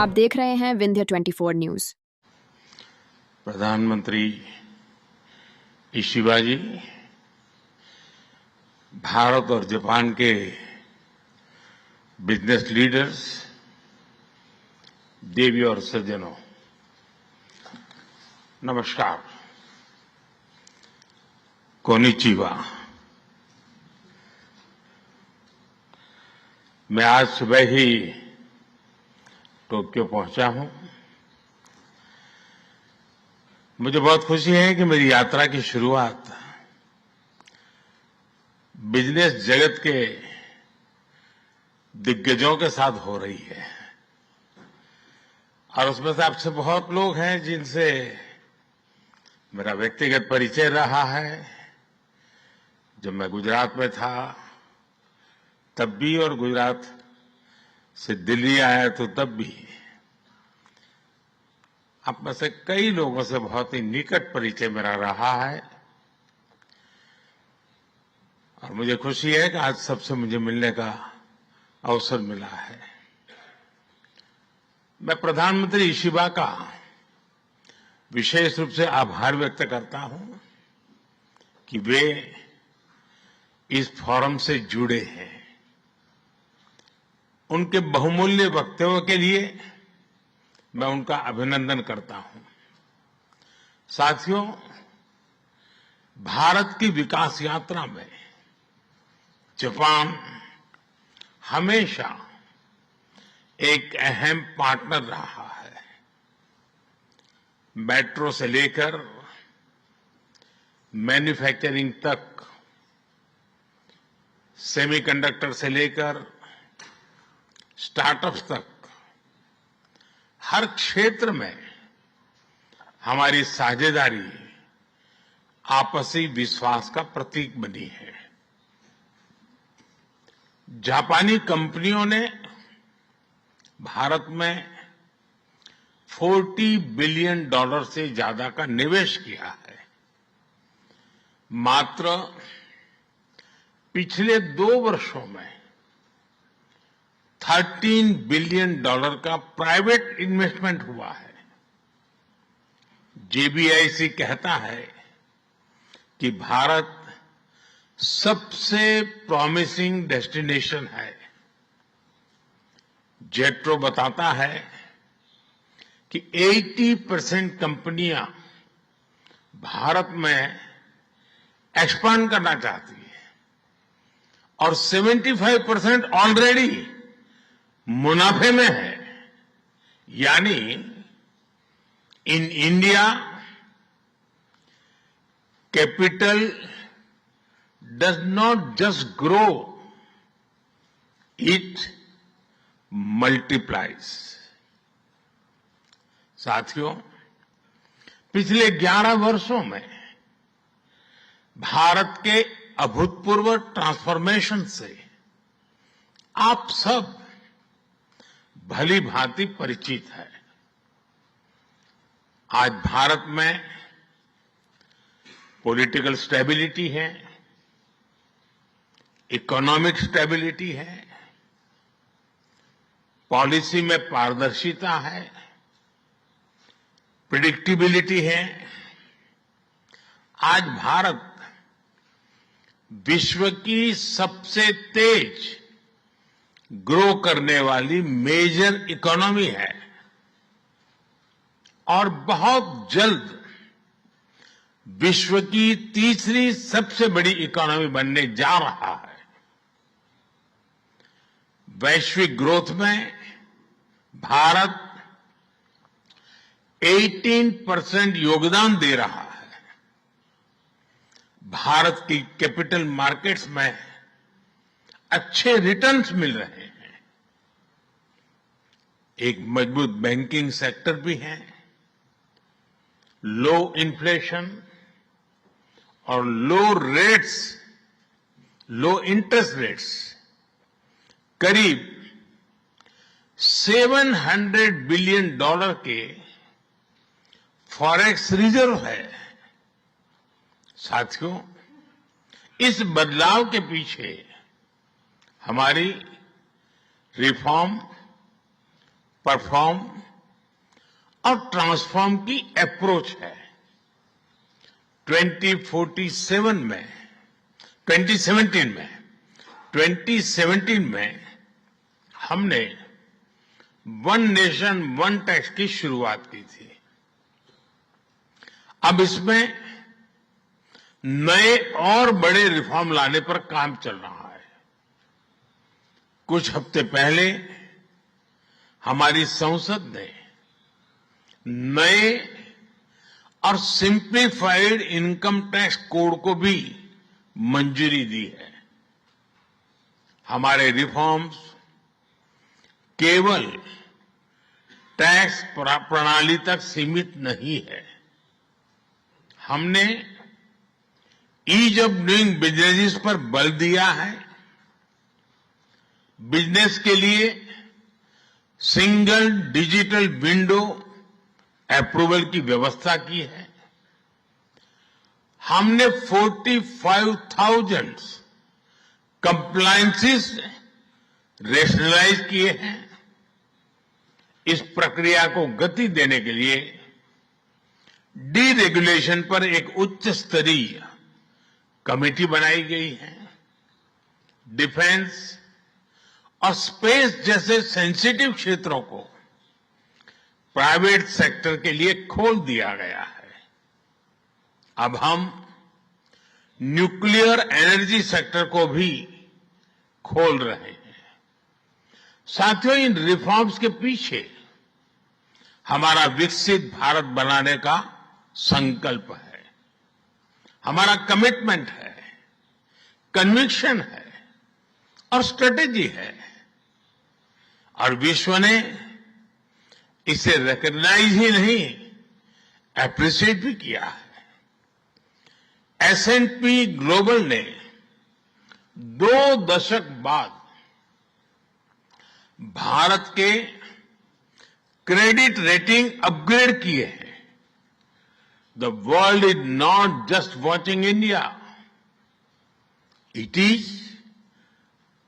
आप देख रहे हैं विंध्य 24 न्यूज। प्रधानमंत्री इशिबा जी, भारत और जापान के बिजनेस लीडर्स, देवी और सज्जनों, नमस्कार। कोनिचिवा। मैं आज सुबह ही टोक्यो पहुंचा हूं। मुझे बहुत खुशी है कि मेरी यात्रा की शुरुआत बिजनेस जगत के दिग्गजों के साथ हो रही है और उसमें से आपसे बहुत लोग हैं जिनसे मेरा व्यक्तिगत परिचय रहा है। जब मैं गुजरात में था तब भी और गुजरात से दिल्ली आया तो तब भी आप में से कई लोगों से बहुत ही निकट परिचय मेरा रहा है और मुझे खुशी है कि आज सबसे मुझे मिलने का अवसर मिला है। मैं प्रधानमंत्री इशिबा का विशेष रूप से आभार व्यक्त करता हूं कि वे इस फोरम से जुड़े हैं। उनके बहुमूल्य वक्तव्य के लिए मैं उनका अभिनंदन करता हूं। साथियों, भारत की विकास यात्रा में जापान हमेशा एक अहम पार्टनर रहा है। मेट्रो से लेकर मैन्युफैक्चरिंग तक, सेमीकंडक्टर से लेकर स्टार्टअप्स तक, हर क्षेत्र में हमारी साझेदारी आपसी विश्वास का प्रतीक बनी है। जापानी कंपनियों ने भारत में $40 बिलियन से ज्यादा का निवेश किया है। मात्र पिछले 2 वर्षों में $13 बिलियन का प्राइवेट इन्वेस्टमेंट हुआ है। JBIC कहता है कि भारत सबसे प्रॉमिसिंग डेस्टिनेशन है। जेट्रो बताता है कि 80% कंपनियां भारत में एक्सपांड करना चाहती है और 75% ऑलरेडी मुनाफे में है। यानी in India capital does not just grow, it multiplies. साथियों, पिछले 11 वर्षों में भारत के अभूतपूर्व ट्रांसफॉर्मेशन से आप सब भली भांति परिचित है। आज भारत में पॉलिटिकल स्टेबिलिटी है, इकोनॉमिक स्टेबिलिटी है, पॉलिसी में पारदर्शिता है, प्रिडिक्टिबिलिटी है। आज भारत विश्व की सबसे तेज ग्रो करने वाली मेजर इकोनॉमी है और बहुत जल्द विश्व की तीसरी सबसे बड़ी इकोनॉमी बनने जा रहा है। वैश्विक ग्रोथ में भारत 18% योगदान दे रहा है। भारत की कैपिटल मार्केट्स में अच्छे रिटर्न्स मिल रहे हैं। एक मजबूत बैंकिंग सेक्टर भी है। लो इन्फ्लेशन और लो इंटरेस्ट रेट्स, करीब $700 बिलियन के फॉरेक्स रिजर्व है। साथियों, इस बदलाव के पीछे हमारी रिफॉर्म, परफॉर्म और ट्रांसफॉर्म की अप्रोच है। 2017 में हमने वन नेशन वन टैक्स की शुरुआत की थी। अब इसमें नए और बड़े रिफॉर्म लाने पर काम चल रहा है। कुछ हफ्ते पहले हमारी संसद ने नए और सिंप्लीफाइड इनकम टैक्स कोड को भी मंजूरी दी है। हमारे रिफॉर्म्स केवल टैक्स प्रणाली तक सीमित नहीं है। हमने ईज ऑफ डूइंग बिजनेस पर बल दिया है। बिजनेस के लिए सिंगल डिजिटल विंडो अप्रूवल की व्यवस्था की है। हमने 45,000 कंप्लायंसेस रेशनलाइज किए हैं। इस प्रक्रिया को गति देने के लिए डीरेगुलेशन पर एक उच्च स्तरीय कमेटी बनाई गई है। डिफेंस और स्पेस जैसे सेंसिटिव क्षेत्रों को प्राइवेट सेक्टर के लिए खोल दिया गया है। अब हम न्यूक्लियर एनर्जी सेक्टर को भी खोल रहे हैं। साथियों, इन रिफॉर्म्स के पीछे हमारा विकसित भारत बनाने का संकल्प है, हमारा कमिटमेंट है, कन्विक्शन है और स्ट्रेटेजी है। और विश्व ने इसे रिकॉग्नाइज ही नहीं, एप्रिशिएट भी किया है। S&P ग्लोबल ने 2 दशक बाद भारत के क्रेडिट रेटिंग अपग्रेड किए हैं। The world is not just watching India, it is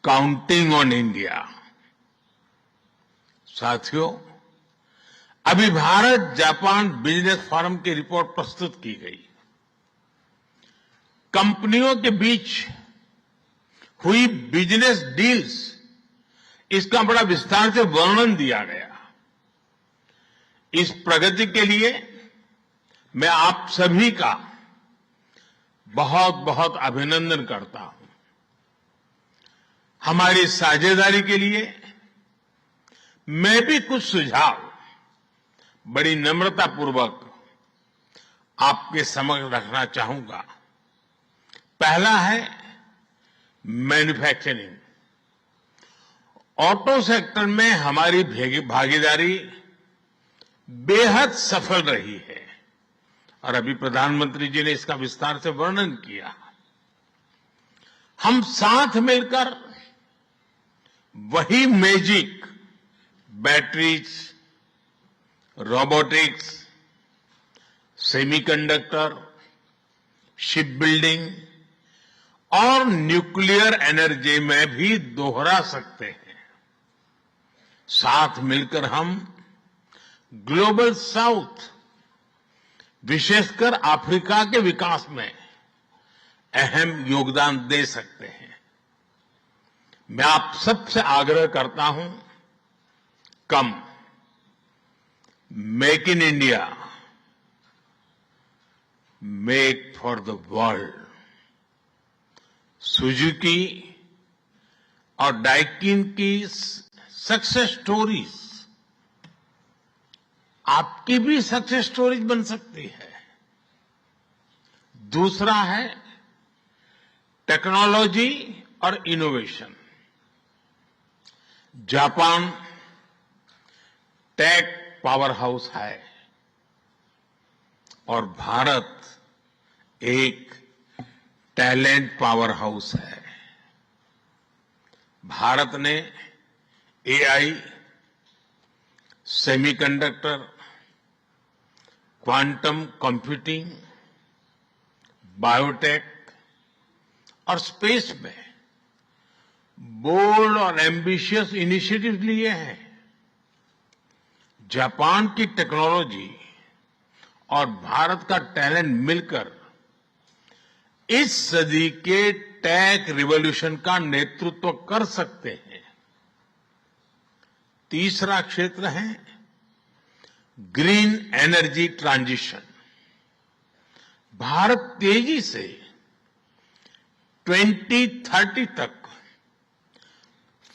counting on India. साथियों, अभी भारत जापान बिजनेस फोरम की रिपोर्ट प्रस्तुत की गई। कंपनियों के बीच हुई बिजनेस डील्स, इसका बड़ा विस्तार से वर्णन दिया गया। इस प्रगति के लिए मैं आप सभी का बहुत बहुत अभिनंदन करता हूं। हमारी साझेदारी के लिए मैं भी कुछ सुझाव बड़ी नम्रतापूर्वक आपके समक्ष रखना चाहूंगा। पहला है मैन्युफैक्चरिंग। ऑटो सेक्टर में हमारी भागीदारी बेहद सफल रही है और अभी प्रधानमंत्री जी ने इसका विस्तार से वर्णन किया। हम साथ मिलकर वही magic batteries, robotics, semiconductor, ship building और न्यूक्लियर एनर्जी में भी दोहरा सकते हैं। साथ मिलकर हम ग्लोबल साउथ, विशेषकर अफ्रीका के विकास में अहम योगदान दे सकते हैं। मैं आप सबसे आग्रह करता हूं, कम make in India, make for the world. Suzuki और डाइकिन की सक्सेस स्टोरीज आपकी भी सक्सेस स्टोरीज बन सकती है। दूसरा है टेक्नोलॉजी और innovation. Japan tech powerhouse है और भारत एक टैलेंट पावर हाउस है। भारत ने AI, semiconductor, quantum computing, biotech और स्पेस में बोल्ड और एम्बिशियस इनिशिएटिव लिए हैं। जापान की टेक्नोलॉजी और भारत का टैलेंट मिलकर इस सदी के टेक रिवॉल्यूशन का नेतृत्व कर सकते हैं। तीसरा क्षेत्र है ग्रीन एनर्जी ट्रांजिशन। भारत तेजी से 2030 तक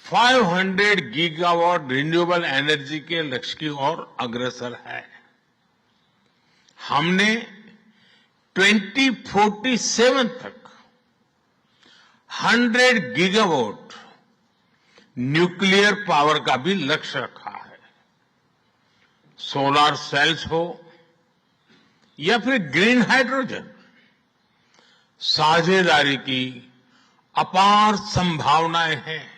500 गीगावाट रिन्यूएबल एनर्जी के लक्ष्य की ओर अग्रसर है। हमने 2047 तक 100 गीगावाट न्यूक्लियर पावर का भी लक्ष्य रखा है। सोलर सेल्स हो या फिर ग्रीन हाइड्रोजन, साझेदारी की अपार संभावनाएं हैं।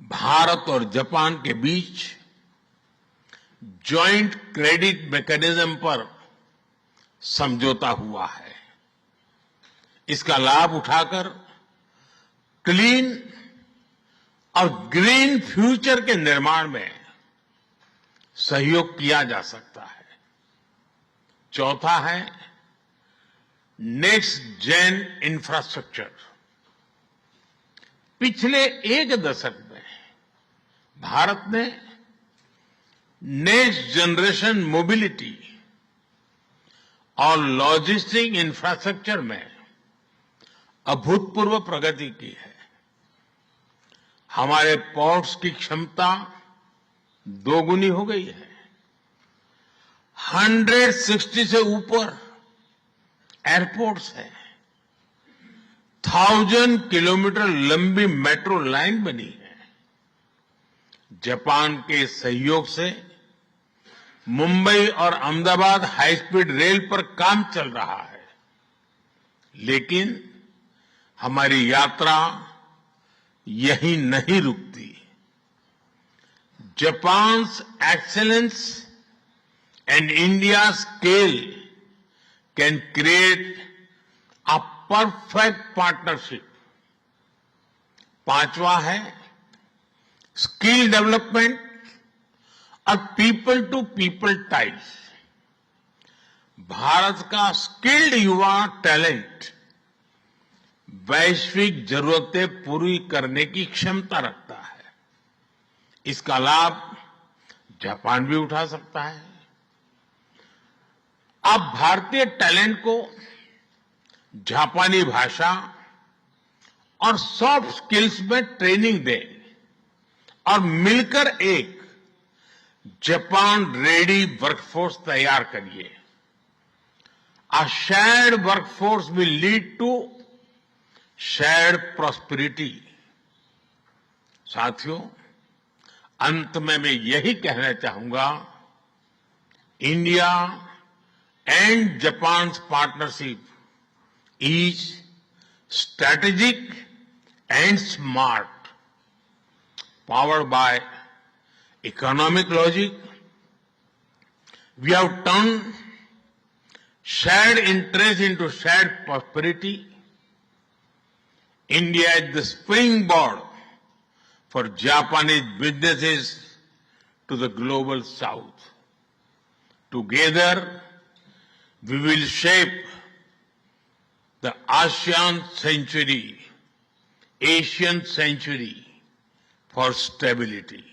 भारत और जापान के बीच जॉइंट क्रेडिट मैकेनिज्म पर समझौता हुआ है। इसका लाभ उठाकर क्लीन और ग्रीन फ्यूचर के निर्माण में सहयोग किया जा सकता है। चौथा है नेक्स्ट जेन इंफ्रास्ट्रक्चर। पिछले एक दशक में भारत ने नेक्स्ट जनरेशन मोबिलिटी और लॉजिस्टिक इंफ्रास्ट्रक्चर में अभूतपूर्व प्रगति की है। हमारे पोर्ट्स की क्षमता दोगुनी हो गई है। 160 से ऊपर एयरपोर्ट्स हैं। 1000 किलोमीटर लंबी मेट्रो लाइन बनी है। जापान के सहयोग से मुंबई और अहमदाबाद हाई स्पीड रेल पर काम चल रहा है। लेकिन हमारी यात्रा यहीं नहीं रुकती। Japan's excellence and India's scale can create a perfect partnership. पांचवा है स्किल डेवलपमेंट और people to people ties. Bharat का स्किल्ड युवा टैलेंट वैश्विक जरूरतें पूरी करने की क्षमता रखता है। इसका लाभ जापान भी उठा सकता है। आप भारतीय टैलेंट को जापानी भाषा और सॉफ्ट स्किल्स में ट्रेनिंग दें और मिलकर एक जापान रेडी वर्कफोर्स तैयार करिए। A shared workforce will lead to shared prosperity। साथियों, अंत में मैं यही कहना चाहूंगा, India and Japan partnership is strategic and smart, powered by economic logic. We have turn shared interest into shared prosperity. India is the springboard for Japanese businesses to the global south. Together, we will shape the ASEAN century, Asian century for stability,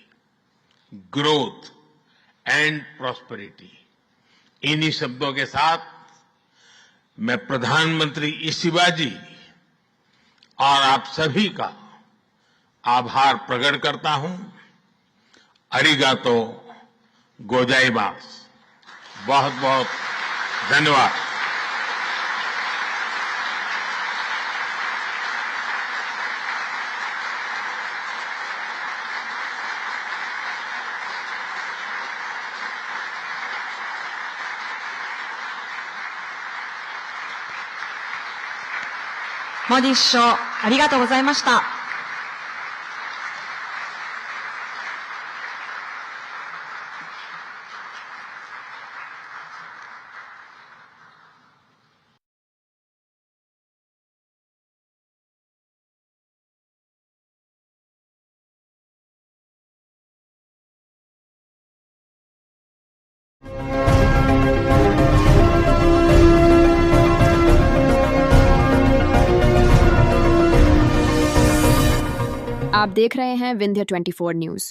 growth and prosperity. इन्हीं शब्दों के साथ मैं प्रधानमंत्री इशिबाजी और आप सभी का आभार प्रकट करता हूं। अरिगातो गोजाइमास। बहुत बहुत धन्यवाद।モディ首相、ありがとうございました。आप देख रहे हैं विंध्य 24 न्यूज।